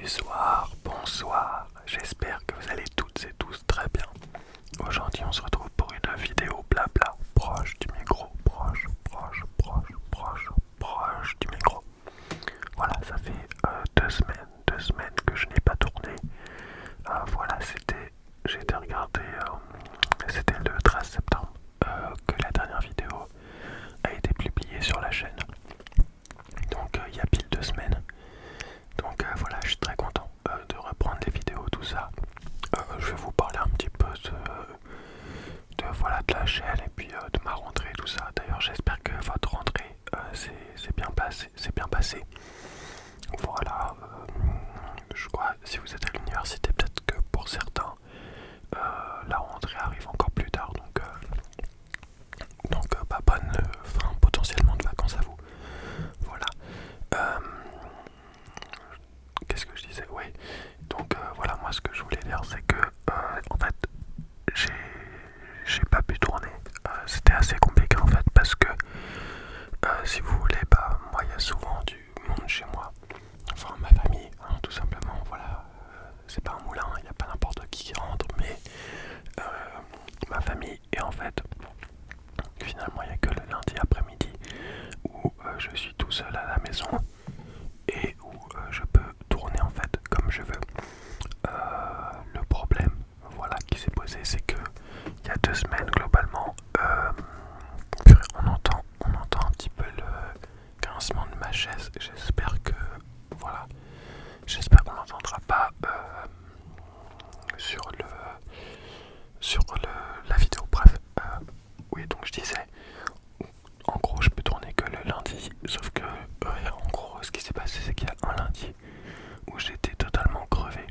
du soir, bonsoir, j'espère que vous allez toutes et tous très bien. Aujourd'hui on se retrouve pour une vidéo blabla, proche du micro, proche du micro. Voilà, ça fait 2 semaines que je n'ai pas tourné. Voilà, j'ai été regarder, c'était le 13 septembre que la dernière vidéo a été publiée sur la chaîne. Donc il y a pile 2 semaines. Donc voilà, je suis très content de reprendre les vidéos, tout ça. Je vais vous parler un petit peu voilà, de la chaîne et puis de ma rentrée, tout ça. D'ailleurs, j'espère que votre rentrée s'est bien passé. Voilà, je crois, si vous êtes à l'université, peut-être que pour certains, la rentrée arrive encore plus tard. Donc bonne fin potentiellement de vacances à vous. Voilà. Qu'est-ce que je disais? Oui. Donc voilà, moi ce que je voulais dire, c'est que en fait, j'ai pas pu tourner. C'était assez compliqué en fait parce que si vous voulez, moi il y a souvent du monde chez moi. Enfin ma famille, hein, tout simplement. Voilà, c'est pas un moulin, il n'y a pas n'importe qui rentre, mais ma famille. Et en fait, finalement, il n'y a que le lundi après-midi où je suis tout seul à la maison et où je peux tourner en fait comme je veux. Le problème, voilà, qui s'est posé, c'est que il y a 2 semaines globalement, on entend un petit peu le grincement de ma chaise. J'espère qu'on n'entendra pas sur la vidéo. Bref, oui, donc je disais, en gros, je peux tourner que le lundi, sauf que en gros, ce qui s'est passé, c'est qu'il y a un lundi où j'étais totalement crevé.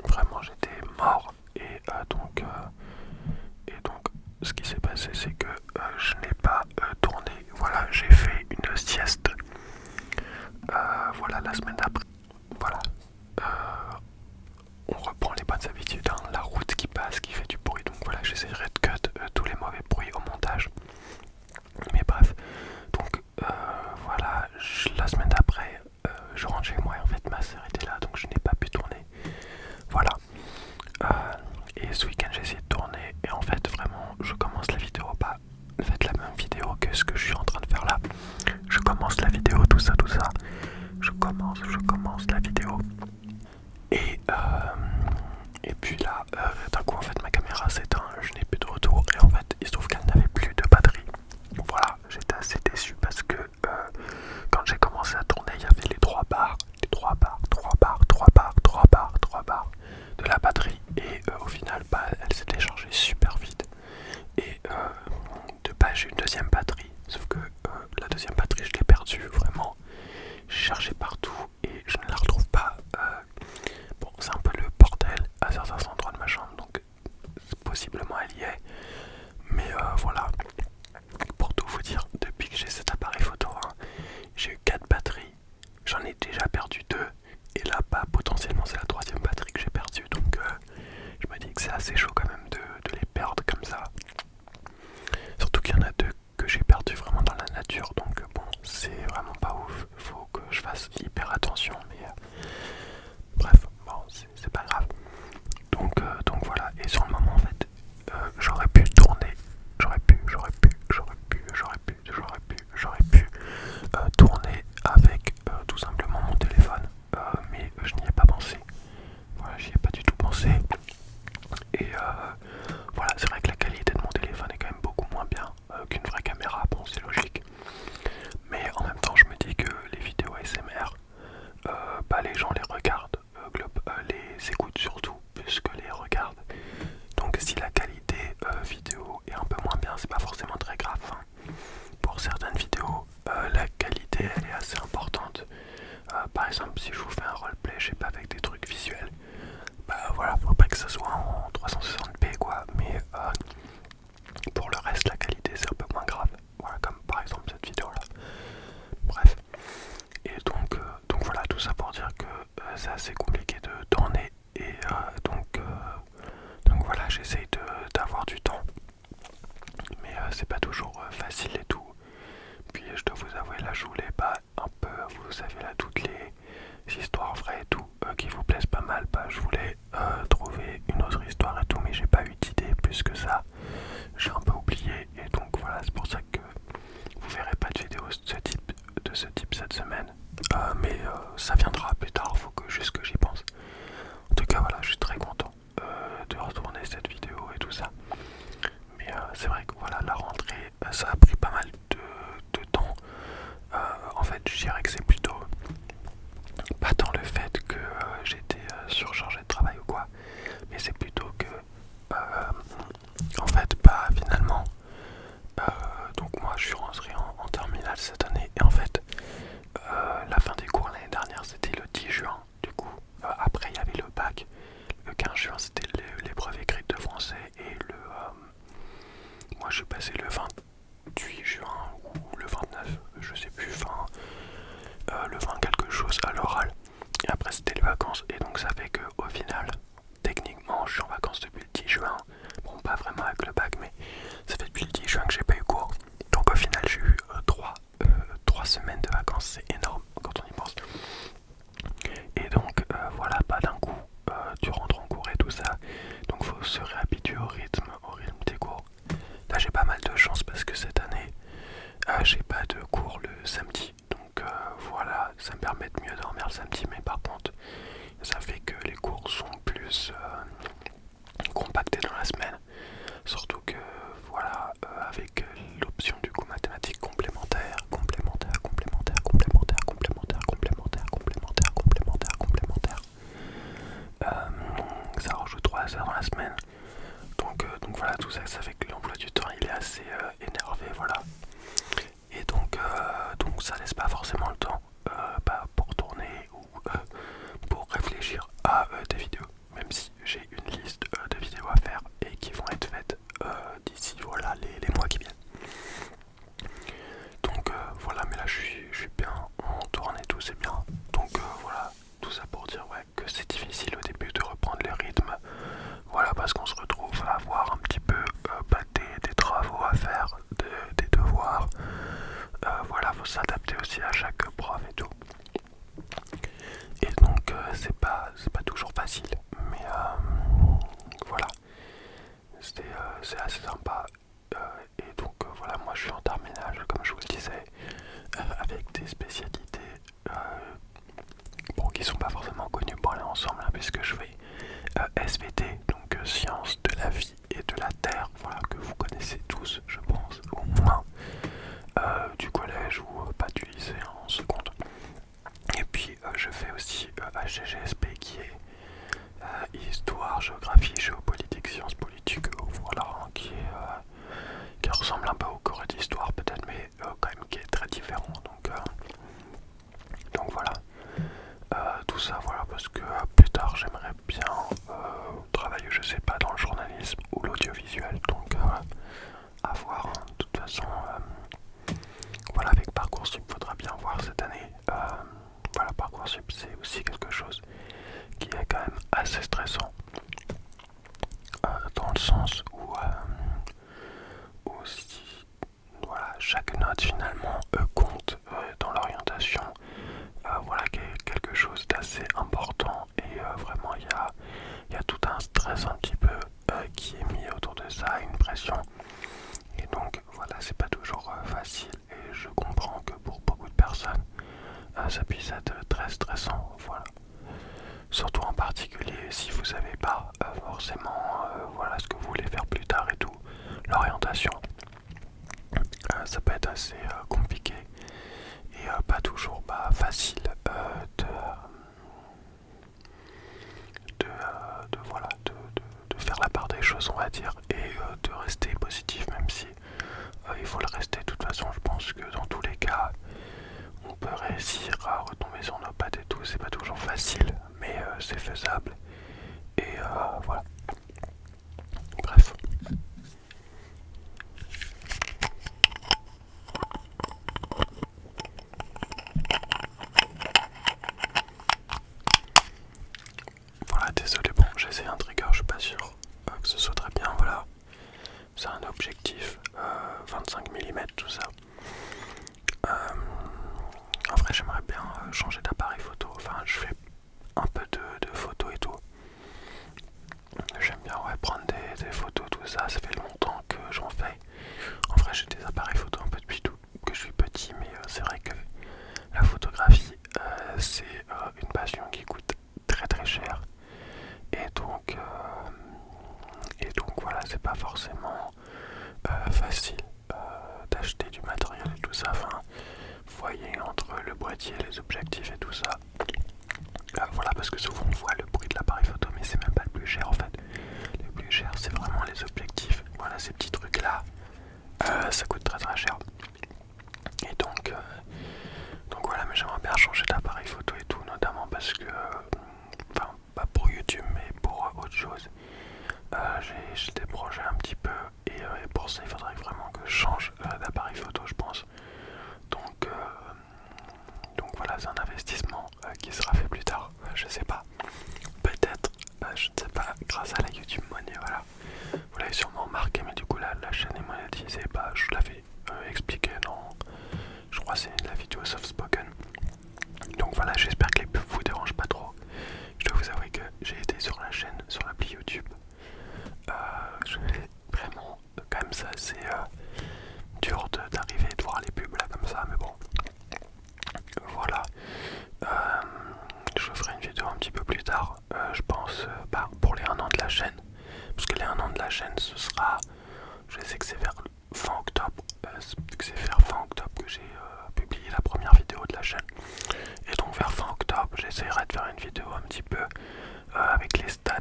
Vraiment, j'étais mort. Et donc, ce qui s'est passé, c'est que je n'ai pas tourné. Voilà, j'ai fait une sieste. Voilà, la semaine d'après. Voilà. On reprend les bonnes habitudes, hein. La route qui passe, qui fait du bruit. Donc voilà, j'essaierai de cut tous les mauvais bruits au montage. Mais bref. Donc voilà, la semaine d'après, je rentre chez moi et en fait ma sœur était là, donc je n'ai pas pu tourner. Voilà. Et ce week-end j'ai essayé de tourner et en fait vraiment je commence la vidéo, pas faites la même vidéo que ce que je suis en train de faire là. Je commence la vidéo, tout ça. Je commence la vidéo. Et, et puis là, d'un coup en fait ma caméra s'éteint, je n'ai plus de retour et en fait il se trouve qu'elle n'avait plus de batterie. Voilà, j'étais assez déçu parce que quand j'ai commencé à tourner, il y avait les 3 barres de la batterie et au final elle s'était chargée super vite et j'ai une deuxième batterie, sauf que la deuxième batterie je l'ai perdue vraiment. J'ai cherché partout et je ne la retrouve pas. Bon, c'est un peu le bordel à certains endroits de ma chambre, donc possiblement elle y est, mais voilà. Pour tout vous dire, depuis que j'ai cet appareil photo, hein, j'ai eu 4 batteries, j'en ai déjà perdu 2, et là, potentiellement c'est la 3e batterie que j'ai perdue, donc je me dis que c'est assez chaud quand même de les perdre comme ça. Surtout qu'il y en a 2 que j'ai perdu vraiment dans la nature, donc bon, c'est vraiment pas ouf, faut que je fasse hyper attention, mais bref, bon, c'est pas grave. Donc voilà, et sur le moment en fait, j'aurais pu tourner, tourner avec tout simplement mon téléphone, mais je n'y ai pas pensé. Voilà, j'y ai pas du tout pensé. Et voilà, c'est vrai que la qualité de mon téléphone est quand même beaucoup moins bien qu'une vraie caméra, bon c'est logique. Mais en même temps je me dis que les vidéos ASMR, les gens les regardent, les écoutent surtout plus que les regardent. Donc si la qualité vidéo est un peu moins bien, c'est pas forcément très grave, hein. Pour certaines vidéos, la qualité elle est assez importante. Par exemple, si je vous fais un roleplay, je sais pas, avec des trucs visuels, voilà, faut pas que ça soit en 360p quoi, mais pour le reste, la qualité c'est un peu moins grave. Voilà, comme par exemple cette vidéo là. Bref. Et donc voilà, tout ça pour dire que c'est assez compliqué de tourner et donc voilà, j'essaye d'avoir du temps, mais c'est pas toujours facile et tout. Puis je dois vous avouer, là je voulais pas un peu, vous savez là, toutes les histoires vraies et tout qui vous plaisent juste que j'y pense. En tout cas voilà, je suis très content de retourner cette vidéo et tout ça. Mais c'est vrai que voilà, la rentrée, ça a pris pas mal de temps. En fait, je dirais que c'est plutôt pas tant le fait que j'étais surchargé de travail ou quoi, mais c'est plutôt que en fait, bah finalement, donc moi je suis rentré en terminale cette année et en fait, la fin des cours l'année dernière c'était le 10 juin. Du coup, après il y avait le bac. Le 15 juin c'était l'épreuve écrite de français et moi je suis passé le 28 juin ou le 29, je sais plus, enfin le 20 quelque chose à l'oral. Et après c'était les vacances et donc ça fait que au final, techniquement je suis en vacances depuis le 10 juin. Bon, pas vraiment avec le bac, mais ça fait depuis le 10 juin que j'ai pas eu cours. Donc au final j'ai eu 3 semaines de vacances, c'est énorme quand on y pense. Et donc voilà, pas d'un coup tu rentres en cours et tout ça. Donc faut se réhabituer au rythme des cours. Là j'ai pas mal de chance parce que cette année j'ai pas de cours le samedi. Donc voilà, ça me permet de mieux dormir le samedi, mais par contre ça fait que les cours sont plus compactés dans la semaine. Surtout que voilà, avec l'option du coup mathématiques complémentaires, ça rajoute 3 heures dans la semaine. Donc voilà, tout ça, ça fait que l'emploi du temps il est assez énervé, voilà. Et donc ça laisse pas forcément le temps pour tourner ou pour réfléchir à des vidéos. Même si j'ai une liste de vidéos à faire et qui vont être faites d'ici voilà les mois qui viennent. Donc voilà, mais là je suis bien en tourne et tout, c'est bien. Donc voilà, tout ça pour dire ouais, que c'est difficile au début de reprendre les rythmes. Voilà, parce qu'on se retrouve à avoir un petit peu des travaux à faire, des devoirs. Voilà, faut s'adapter aussi à chaque prof et tout. Et donc c'est pas toujours facile, mais voilà, c'est assez sympa. Et donc voilà, moi je suis en terminale, comme je vous le disais, avec des spécialités bon, qui sont pas forcément connues pour aller ensemble, hein, puisque je fais SVT, donc sciences de la vie et de la terre, voilà, que vous connaissez tous, je pense, au moins du collège ou pas du lycée en seconde. Et puis je fais aussi HGGSP qui est histoire, géographie, géopolitique, sciences politiques, voilà, hein, qui ressemble un peu au cours d'histoire peut-être, mais quand même qui est très différent. Donc voilà, tout ça, voilà, parce que plus tard j'aimerais bien travailler, je sais pas, dans le journalisme ou l'audiovisuel, donc à voir, hein. De toute façon, voilà, avec Parcoursup, il faudra bien voir cette année. Voilà, Parcoursup, c'est aussi quelque chose qui est quand même assez stressant, dans le sens où aussi, voilà, chaque note finalement compte dans l'orientation. Voilà, quelque chose d'assez important et vraiment il y a tout un stress un petit peu qui est mis autour de ça, une pression. Et donc voilà, c'est pas toujours facile et je comprends que pour beaucoup de personnes ça puisse être très stressant, voilà. Surtout en particulier si vous savez pas forcément voilà ce que vous voulez faire plus tard et tout, l'orientation. Ça peut être assez compliqué et pas toujours facile voilà, de faire la part des choses, on va dire, et de rester positif, même si il faut le rester. De toute façon, je pense que dans tous les cas, on peut réussir à retomber sur nos pattes et tout. C'est pas toujours facile, mais c'est faisable. Et voilà. Bref. Voilà, désolé, bon, j'essaie un trigger, je suis pas sûr que ce soit très bien, voilà. C'est un objectif 25 mm, tout ça. En vrai, j'aimerais bien changer d'appareil photo. Enfin, je fais un peu de photos et tout. J'aime bien prendre des photos, tout ça. Ça fait longtemps que j'en fais. En vrai, j'ai des appareils photo un peu depuis tout que je suis petit, mais c'est vrai que la photographie, c'est une passion qui coûte parce que souvent on voit le bruit de l'appareil photo, mais c'est même pas le plus cher en fait. Le plus cher c'est vraiment les objectifs. Voilà, ces petits trucs là, ça coûte très très cher. Et donc voilà, mais j'aimerais bien changer d'appareil photo et tout, notamment parce que, enfin pas pour YouTube mais pour autre chose. J'ai des projets un petit peu et pour ça il faudrait vraiment que je change d'appareil photo je pense. Donc voilà, c'est un investissement qui sera fait plus tard, je sais pas. Peut-être, je ne sais pas, grâce à la YouTube Money, voilà. Vous l'avez sûrement remarqué, mais du coup la chaîne est monétisée, je l'avais expliqué dans, je crois que c'est la vidéo Soft Spoken. Donc voilà, j'espère que les pubs vous dérangent pas trop. Je dois vous avouer que j'ai été sur la chaîne, sur l'appli YouTube. Vraiment, quand même ça c'est dur d'arriver et de voir les pubs là comme ça, mais bon. Voilà. Je ferai une vidéo un petit peu plus tard, je pense, pour les 1 an de la chaîne. Parce que les 1 an de la chaîne, ce sera, je sais que c'est vers fin octobre, que j'ai publié la première vidéo de la chaîne. Et donc vers fin octobre, j'essaierai de faire une vidéo un petit peu avec les stats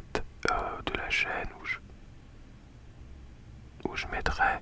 de la chaîne où je mettrai